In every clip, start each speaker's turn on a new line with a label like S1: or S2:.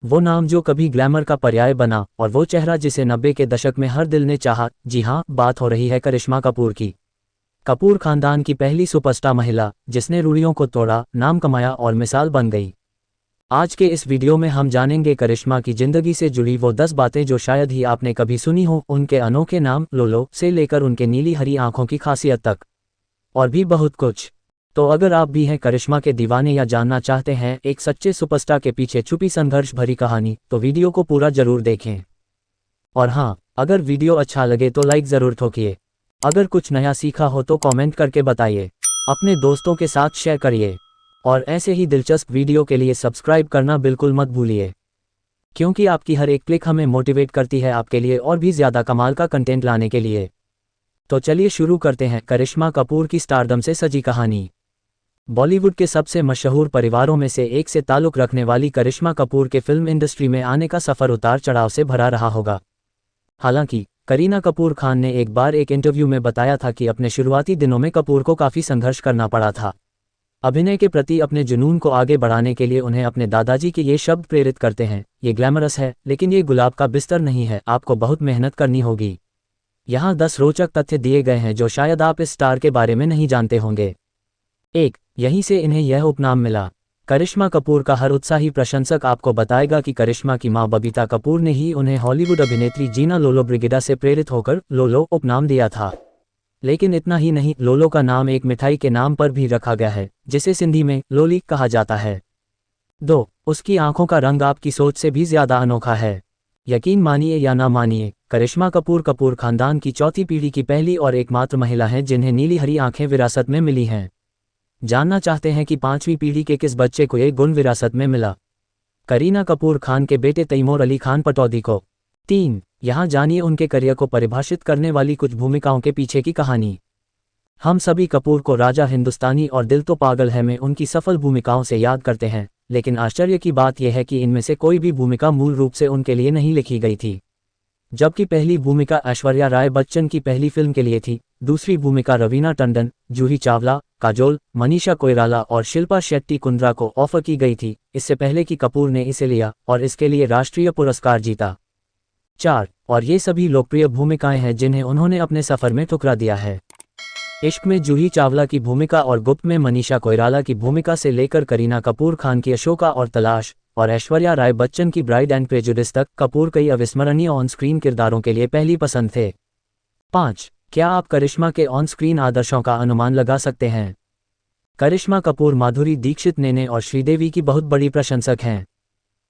S1: वो नाम जो कभी ग्लैमर का पर्याय बना, और वो चेहरा जिसे 90 के दशक में हर दिल ने चाहा। जी हाँ, बात हो रही है करिश्मा कपूर की। कपूर खानदान की पहली सुपरस्टार महिला, जिसने रूढ़ियों को तोड़ा, नाम कमाया और मिसाल बन गई। आज के इस वीडियो में हम जानेंगे करिश्मा की जिंदगी से जुड़ी वो 10 बातें जो शायद ही आपने कभी सुनी हो, उनके अनोखे नाम लोलो से लेकर उनके नीली हरी आंखों की खासियत तक, और भी बहुत कुछ। तो अगर आप भी हैं करिश्मा के दीवाने या जानना चाहते हैं एक सच्चे सुपरस्टार के पीछे छुपी संघर्ष भरी कहानी, तो वीडियो को पूरा जरूर देखें। और हाँ, अगर वीडियो अच्छा लगे तो लाइक जरूर ठोकिए। अगर कुछ नया सीखा हो तो कमेंट करके बताइए, अपने दोस्तों के साथ शेयर करिए, और ऐसे ही दिलचस्प वीडियो के लिए सब्सक्राइब करना बिल्कुल मत भूलिए, क्योंकि आपकी हर एक क्लिक हमें मोटिवेट करती है आपके लिए और भी ज़्यादा कमाल का कंटेंट लाने के लिए। तो चलिए शुरू करते हैं करिश्मा कपूर की स्टारडम से सजी कहानी। बॉलीवुड के सबसे मशहूर परिवारों में से एक से ताल्लुक़ रखने वाली करिश्मा कपूर के फिल्म इंडस्ट्री में आने का सफ़र उतार चढ़ाव से भरा रहा होगा। हालांकि करीना कपूर खान ने एक बार एक इंटरव्यू में बताया था कि अपने शुरुआती दिनों में कपूर को काफ़ी संघर्ष करना पड़ा था। अभिनय के प्रति अपने जुनून को आगे बढ़ाने के लिए उन्हें अपने दादाजी के ये शब्द प्रेरित करते हैं, ये ग्लैमरस है लेकिन ये गुलाब का बिस्तर नहीं है, आपको बहुत मेहनत करनी होगी। यहाँ 10 रोचक तथ्य दिए गए हैं जो शायद आप इस स्टार के बारे में नहीं जानते होंगे। 1. यहीं से इन्हें यह उपनाम मिला। करिश्मा कपूर का हर उत्साही प्रशंसक आपको बताएगा कि करिश्मा की मां बबीता कपूर ने ही उन्हें हॉलीवुड अभिनेत्री जीना लोलो ब्रिगिडा से प्रेरित होकर लोलो उपनाम दिया था। लेकिन इतना ही नहीं, लोलो का नाम एक मिठाई के नाम पर भी रखा गया है, जिसे सिंधी में लोली कहा जाता है। 2. उसकी आंखों का रंग आपकी सोच से भी ज्यादा अनोखा है। यकीन मानिए या ना मानिए, करिश्मा कपूर कपूर खानदान की चौथी पीढ़ी की पहली और एकमात्र महिला हैं जिन्हें नीली हरी आंखें विरासत में मिली हैं। जानना चाहते हैं कि 5वीं पीढ़ी के किस बच्चे को ये गुण विरासत में मिला? करीना कपूर खान के बेटे तैमूर अली खान पटौदी को। 3. यहाँ जानिए उनके करियर को परिभाषित करने वाली कुछ भूमिकाओं के पीछे की कहानी। हम सभी कपूर को राजा हिंदुस्तानी और दिल तो पागल है में उनकी सफल भूमिकाओं से याद करते हैं, लेकिन आश्चर्य की बात यह है कि इनमें से कोई भी भूमिका मूल रूप से उनके लिए नहीं लिखी गई थी। जबकि पहली भूमिका ऐश्वर्या राय बच्चन की पहली फिल्म के लिए थी, दूसरी भूमिका रवीना टंडन, जूही चावला, काजोल, मनीषा कोइराला और शिल्पा शेट्टी कुंद्रा को ऑफर की गई थी, इससे पहले कि कपूर ने इसे लिया और इसके लिए राष्ट्रीय पुरस्कार जीता। 4. और ये सभी लोकप्रिय भूमिकाएं हैं जिन्हें उन्होंने अपने सफर में ठुकरा दिया है। इश्क में जूही चावला की भूमिका और गुप्त में मनीषा कोइराला की भूमिका से लेकर करीना कपूर खान की अशोका और तलाश और ऐश्वर्या राय बच्चन की ब्राइड एंड प्रेजुडिस तक, कपूर कई अविस्मरणीय ऑन स्क्रीन किरदारों के लिए पहली पसंद थे। 5. क्या आप करिश्मा के ऑन स्क्रीन आदर्शों का अनुमान लगा सकते हैं? करिश्मा कपूर माधुरी दीक्षित, नेने और श्रीदेवी की बहुत बड़ी प्रशंसक हैं।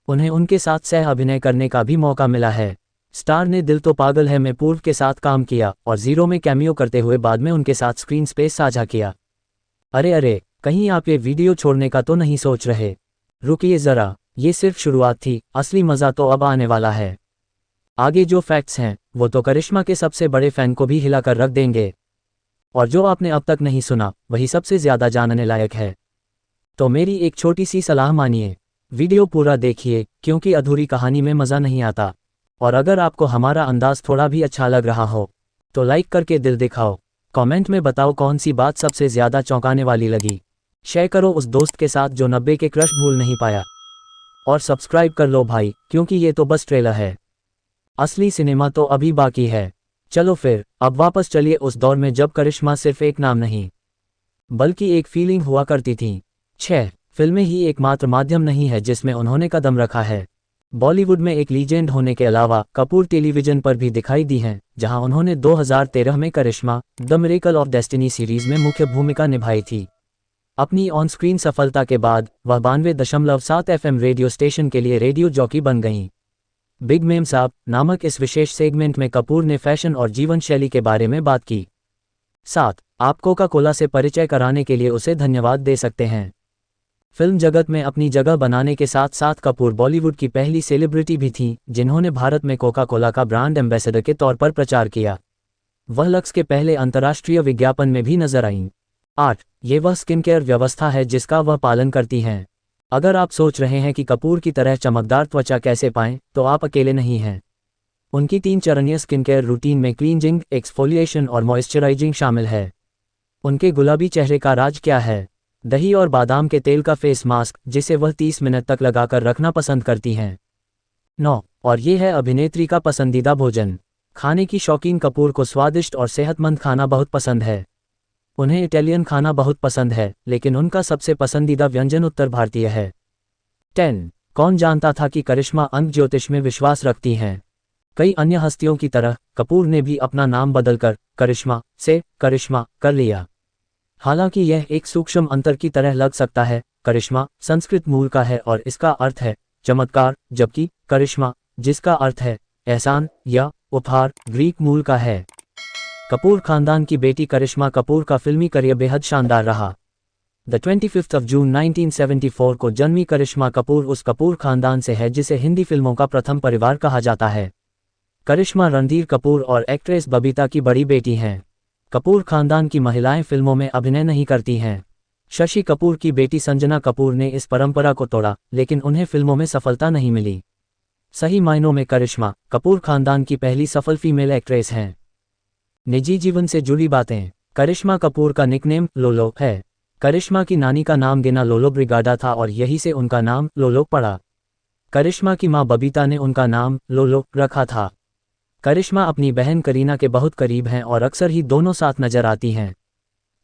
S1: उन्हें उनके साथ सह अभिनय करने का भी मौका मिला है। स्टार ने दिल तो पागल है में पूर्व के साथ काम किया और जीरो में कैमियो करते हुए बाद में उनके साथ स्क्रीन स्पेस साझा किया। अरे, कहीं आप ये वीडियो छोड़ने का तो नहीं सोच रहे? रुकिए जरा, ये सिर्फ शुरुआत थी, असली मजा तो अब आने वाला है। आगे जो फैक्ट्स हैं वो तो करिश्मा के सबसे बड़े फैन को भी हिलाकर रख देंगे, और जो आपने अब तक नहीं सुना वही सबसे ज्यादा जानने लायक है। तो मेरी एक छोटी सी सलाह मानिए, वीडियो पूरा देखिए, क्योंकि अधूरी कहानी में मजा नहीं आता। और अगर आपको हमारा अंदाज थोड़ा भी अच्छा लग रहा हो तो लाइक करके दिल दिखाओ, कमेंट में बताओ कौन सी बात सबसे ज्यादा चौंकाने वाली लगी। शेयर करो उस दोस्त के साथ जो 90 के क्रश भूल नहीं पाया, और सब्सक्राइब कर लो भाई, क्योंकि ये तो बस ट्रेलर है, असली सिनेमा तो अभी बाकी है। चलो फिर अब वापस चलिए उस दौर में जब करिश्मा सिर्फ एक नाम नहीं बल्कि एक फीलिंग हुआ करती थी। 6. फिल्में ही एकमात्र माध्यम नहीं है जिसमें उन्होंने कदम रखा है। बॉलीवुड में एक लीजेंड होने के अलावा कपूर टेलीविजन पर भी दिखाई दी हैं, जहां उन्होंने 2013 में Karishma the miracle of destiny series में मुख्य भूमिका निभाई थी। अपनी ऑन स्क्रीन सफलता के बाद वह 92.7 FM रेडियो स्टेशन के लिए रेडियो जॉकी बन गईं। बिग मेम साहब नामक इस विशेष सेगमेंट में कपूर ने फैशन और जीवन शैली के बारे में बात की। 7. आप कोका कोला से परिचय कराने के लिए उसे धन्यवाद दे सकते हैं। फिल्म जगत में अपनी जगह बनाने के साथ साथ कपूर बॉलीवुड की पहली सेलिब्रिटी भी थीं जिन्होंने भारत में कोका कोला का ब्रांड एम्बेसडर के तौर पर प्रचार किया। वह लक्स के पहले अंतर्राष्ट्रीय विज्ञापन में भी नजर आईं। 8. ये वह स्किन केयर व्यवस्था है जिसका वह पालन करती हैं। अगर आप सोच रहे हैं कि कपूर की तरह चमकदार त्वचा कैसे पाएं, तो आप अकेले नहीं हैं। उनकी 3 चरणीय स्किन केयर रूटीन में क्लींजिंग, एक्सफोलिएशन और मॉइस्चराइजिंग शामिल है। उनके गुलाबी चेहरे का राज क्या है? दही और बादाम के तेल का फेस मास्क, जिसे वह 30 मिनट तक लगाकर रखना पसंद करती हैं। 9 और ये है अभिनेत्री का पसंदीदा भोजन। खाने की शौकीन कपूर को स्वादिष्ट और सेहतमंद खाना बहुत पसंद है। उन्हें इटालियन खाना बहुत पसंद है, लेकिन उनका सबसे पसंदीदा व्यंजन उत्तर भारतीय है। 10 कौन जानता था कि करिश्मा अंक ज्योतिष में विश्वास रखती हैं। कई अन्य हस्तियों की तरह कपूर ने भी अपना नाम बदलकर करिश्मा से करिश्मा कर लिया। हालांकि यह एक सूक्ष्म अंतर की तरह लग सकता है। करिश्मा संस्कृत मूल का है और इसका अर्थ है चमत्कार, जबकि करिश्मा, जिसका अर्थ है एहसान या उपहार, ग्रीक मूल का है। कपूर खानदान की बेटी करिश्मा कपूर का फिल्मी करियर बेहद शानदार रहा। 25 जून 1974 को जन्मी करिश्मा कपूर उस कपूर खानदान से है जिसे हिंदी फिल्मों का प्रथम परिवार कहा जाता है। करिश्मा रणधीर कपूर और एक्ट्रेस बबीता की बड़ी बेटी हैं। कपूर खानदान की महिलाएं फिल्मों में अभिनय नहीं करती हैं। शशि कपूर की बेटी संजना कपूर ने इस परंपरा को तोड़ा, लेकिन उन्हें फिल्मों में सफलता नहीं मिली। सही मायनों में करिश्मा कपूर खानदान की पहली सफल फीमेल एक्ट्रेस हैं। निजी जीवन से जुड़ी बातें। करिश्मा कपूर का निकनेम लोलो है। करिश्मा की नानी का नाम गिना लोलो ब्रिगाडा था और यही से उनका नाम लोलो पड़ा। करिश्मा की मां बबीता ने उनका नाम लोलो रखा था। करिश्मा अपनी बहन करीना के बहुत करीब हैं और अक्सर ही दोनों साथ नजर आती हैं।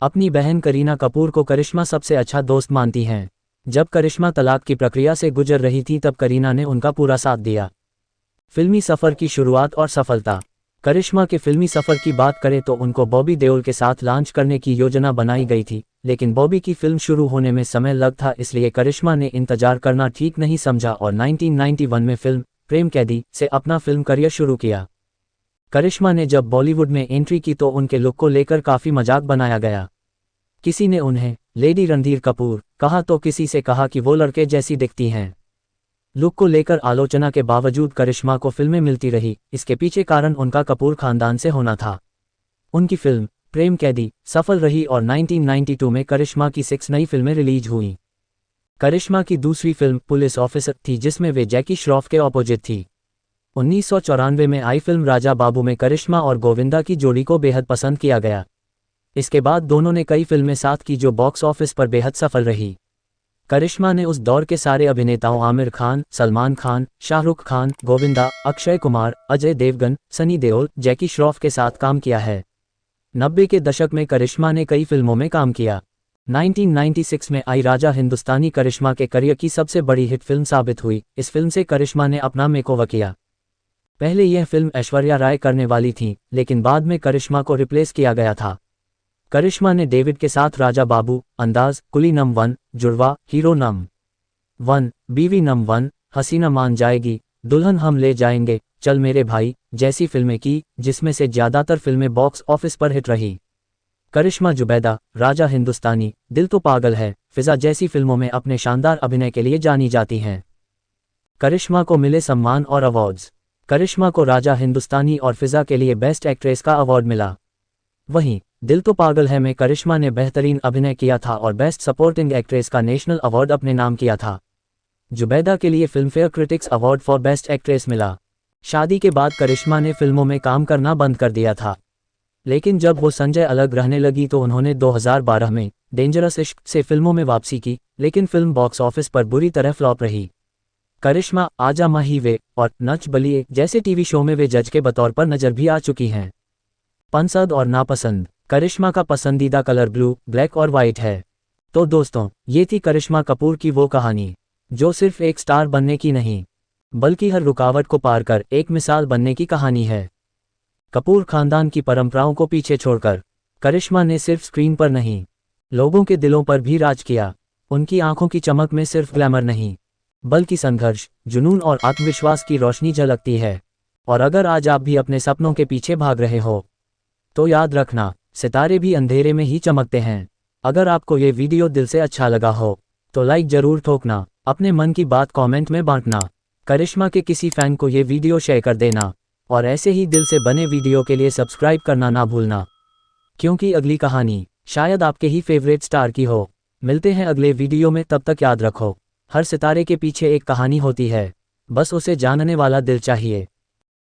S1: अपनी बहन करीना कपूर को करिश्मा सबसे अच्छा दोस्त मानती हैं। जब करिश्मा तलाक की प्रक्रिया से गुजर रही थी तब करीना ने उनका पूरा साथ दिया। फिल्मी सफ़र की शुरुआत और सफलता। करिश्मा के फिल्मी सफ़र की बात करें तो उनको बॉबी देओल के साथ लॉन्च करने की योजना बनाई गई थी, लेकिन बॉबी की फिल्म शुरू होने में समय लग था, इसलिए करिश्मा ने इंतजार करना ठीक नहीं समझा और 1991 में फिल्म प्रेम कैदी से अपना फिल्म करियर शुरू किया। करिश्मा ने जब बॉलीवुड में एंट्री की तो उनके लुक को लेकर काफ़ी मजाक बनाया गया। किसी ने उन्हें लेडी रणधीर कपूर कहा तो किसी से कहा कि वो लड़के जैसी दिखती हैं। लुक को लेकर आलोचना के बावजूद करिश्मा को फिल्में मिलती रही। इसके पीछे कारण उनका कपूर खानदान से होना था। उनकी फिल्म प्रेम कैदी सफल रही और 1992 में करिश्मा की 6 नई फिल्में रिलीज हुईं। करिश्मा की दूसरी फिल्म पुलिस ऑफिसर थी, जिसमें वे जैकी श्रॉफ के ऑपोजिट थी। 1994 में आई फिल्म राजा बाबू में करिश्मा और गोविंदा की जोड़ी को बेहद पसंद किया गया। इसके बाद दोनों ने कई फिल्में साथ की जो बॉक्स ऑफिस पर बेहद सफल रही। करिश्मा ने उस दौर के सारे अभिनेताओं आमिर खान, सलमान खान, शाहरुख खान, गोविंदा, अक्षय कुमार, अजय देवगन, सनी देओल, जैकी श्रॉफ के साथ काम किया है। 90 के दशक में करिश्मा ने कई फिल्मों में काम किया। 1996 में आई राजा हिंदुस्तानी करिश्मा के करियर की सबसे बड़ी हिट फिल्म साबित हुई। इस फिल्म से करिश्मा ने अपना मेकओवर किया। पहले यह फिल्म ऐश्वर्या राय करने वाली थी, लेकिन बाद में करिश्मा को रिप्लेस किया गया था। करिश्मा ने डेविड के साथ राजा बाबू, अंदाज, कुली नम 1, जुड़वा, हीरो नम 1, बीवी नम 1, हसीना मान जाएगी, दुल्हन हम ले जाएंगे, चल मेरे भाई जैसी फिल्में की, जिसमें से ज़्यादातर फिल्में बॉक्स ऑफिस पर हिट रही। करिश्मा जुबैदा, राजा हिंदुस्तानी, दिल तो पागल है, फिजा जैसी फिल्मों में अपने शानदार अभिनय के लिए जानी जाती हैं। करिश्मा को मिले सम्मान और अवार्ड्स। करिश्मा को राजा हिंदुस्तानी और फिजा के लिए बेस्ट एक्ट्रेस का अवार्ड मिला। वहीं दिल तो पागल है में करिश्मा ने बेहतरीन अभिनय किया था और बेस्ट सपोर्टिंग एक्ट्रेस का नेशनल अवार्ड अपने नाम किया था। जुबैदा के लिए Filmfare critics award for best actress मिला। शादी के बाद करिश्मा ने फिल्मों में काम करना बंद कर दिया था, लेकिन जब वो संजय अलग रहने लगी तो उन्होंने 2012 में डेंजरस इश्क से फिल्मों में वापसी की, लेकिन फिल्म बॉक्स ऑफिस पर बुरी तरह फ्लॉप रही। करिश्मा आजा माही वे और नच बलिए जैसे टीवी शो में वे जज के बतौर पर नजर भी आ चुकी हैं। पसंद और नापसंद। करिश्मा का पसंदीदा कलर ब्लू, ब्लैक और वाइट है। तो दोस्तों, ये थी करिश्मा कपूर की वो कहानी जो सिर्फ एक स्टार बनने की नहीं, बल्कि हर रुकावट को पार कर एक मिसाल बनने की कहानी है। कपूर खानदान की परंपराओं को पीछे छोड़कर करिश्मा ने सिर्फ स्क्रीन पर नहीं, लोगों के दिलों पर भी राज किया। उनकी आंखों की चमक में सिर्फ ग्लैमर नहीं, बल्कि संघर्ष, जुनून और आत्मविश्वास की रोशनी झलकती है। और अगर आज आप भी अपने सपनों के पीछे भाग रहे हो, तो याद रखना, सितारे भी अंधेरे में ही चमकते हैं। अगर आपको ये वीडियो दिल से अच्छा लगा हो तो लाइक जरूर ठोकना, अपने मन की बात कमेंट में बांटना, करिश्मा के किसी फैन को ये वीडियो शेयर कर देना और ऐसे ही दिल से बने वीडियो के लिए सब्सक्राइब करना ना भूलना, क्योंकि अगली कहानी शायद आपके ही फेवरेट स्टार की हो। मिलते हैं अगले वीडियो में, तब तक याद रखो, हर सितारे के पीछे एक कहानी होती है, बस उसे जानने वाला दिल चाहिए।